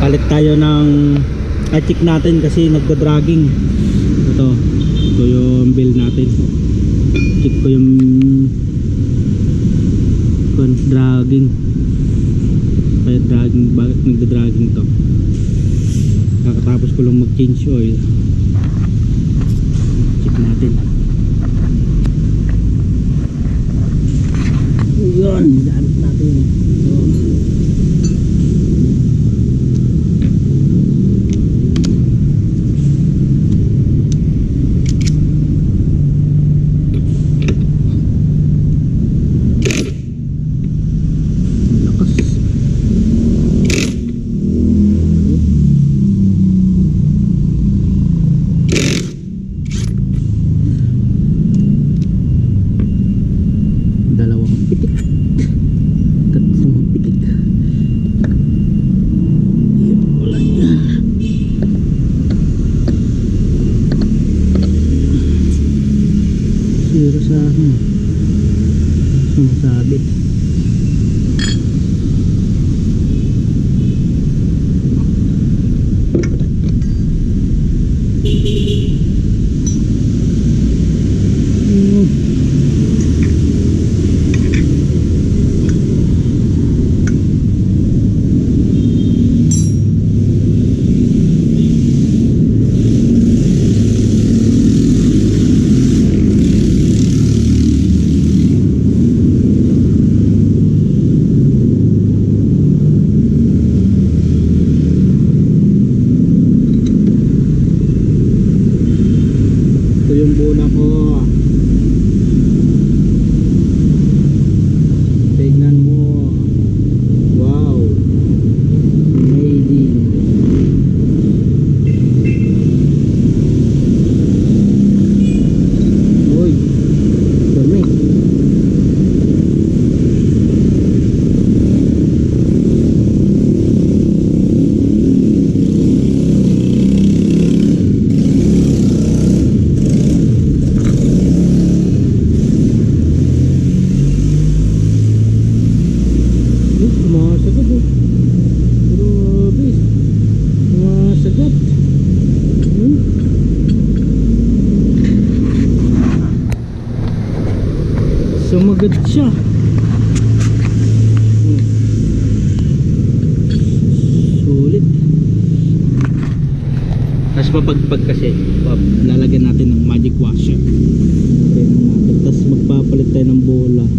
palit tayo ng check natin kasi nagda-dragging. Ito yung bill natin. Check ko yung dragging. Kaya dragging, bakit nagda-dragging to? Kakatapos ko lang mag-change oil. Check natin. Yun, gamit natin. Sumasabit. Yung bola ko, tignan mo. Wow, amazing. Uy, dami. Sumagat siya. Sulit. Tapos mapagpag kasi lalagyan natin ng magic washer. Tapos magpapalit tayo ng bola.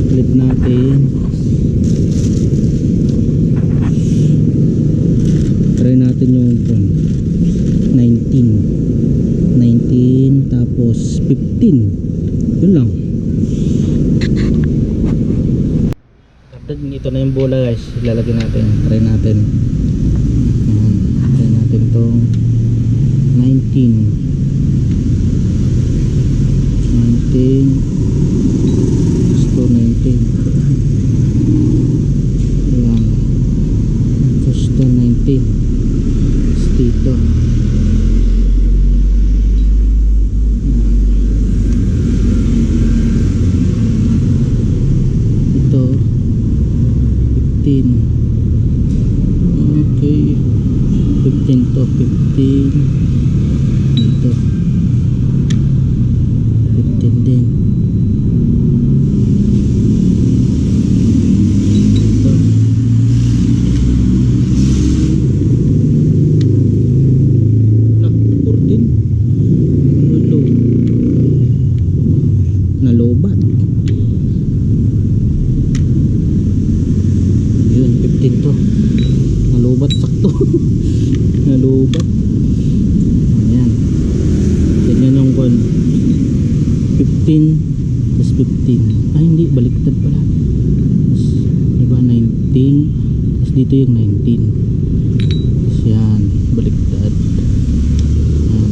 Palit natin. Try natin yung 19 tapos 15. Yun lang. Ito na yung bola guys. Ilalagay natin. Try natin. Try natin itong 19 gusto 19. Ayan. Gusto 19. Dito. Okay, 15 to 15 dito 15 din dito. Nah, 14 nalobat. Yun, 15 to nalubat sakto. Nalubat. Ayan. Ganyan yung 15 plus 15. Ay hindi, baliktad pala. Tapos, diba 19 tapos dito yung 19. Tapos yan, baliktad. Ayan.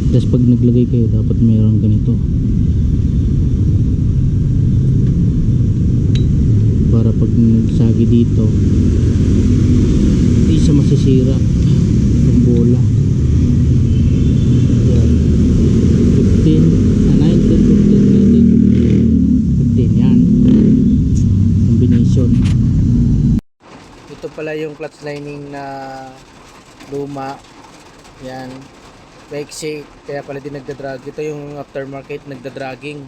Tapos pag naglagay kayo dapat mayroon ganito para pag nagsagi dito hindi siya masisira yung bola. Yan. 15 15 yan. pala yung clutch lining na luma. Yan. Maiksi, kaya pala din nagdadrag. Ito yung aftermarket, nagdadragging.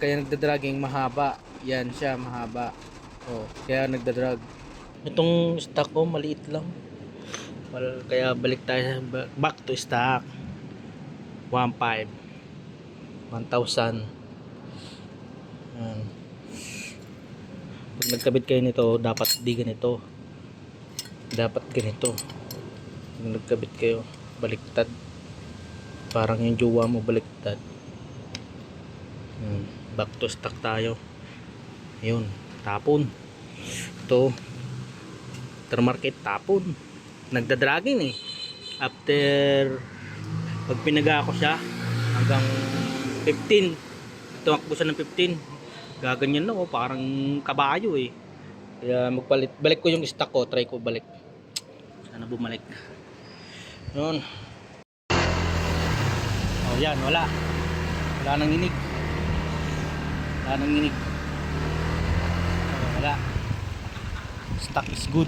Kaya nagdadragging mahaba. Yan siya, mahaba. Oh, kaya nagdadrag. Itong stock ko, maliit lang. Well, kaya balik tayo, back to stock. 1,500. 1,000. Yan. Pag nagkabit kayo nito, dapat di ganito. Dapat ganito. Pag nagkabit kayo, baliktad. Parang yung jowa mo baliktad. Back to stock tayo. Ayun, tapon. Ito, aftermarket tapon. Nagdadragging eh. After pag pinaga ko siya hanggang 15, tumakbo siya ng 15. Gaganyan na oh, parang kabayo eh. Kaya balik ko yung stock ko, try ko balik. Sana bumalik. Yun. Oh, yan, wala nang inig. Wala. Stock is good.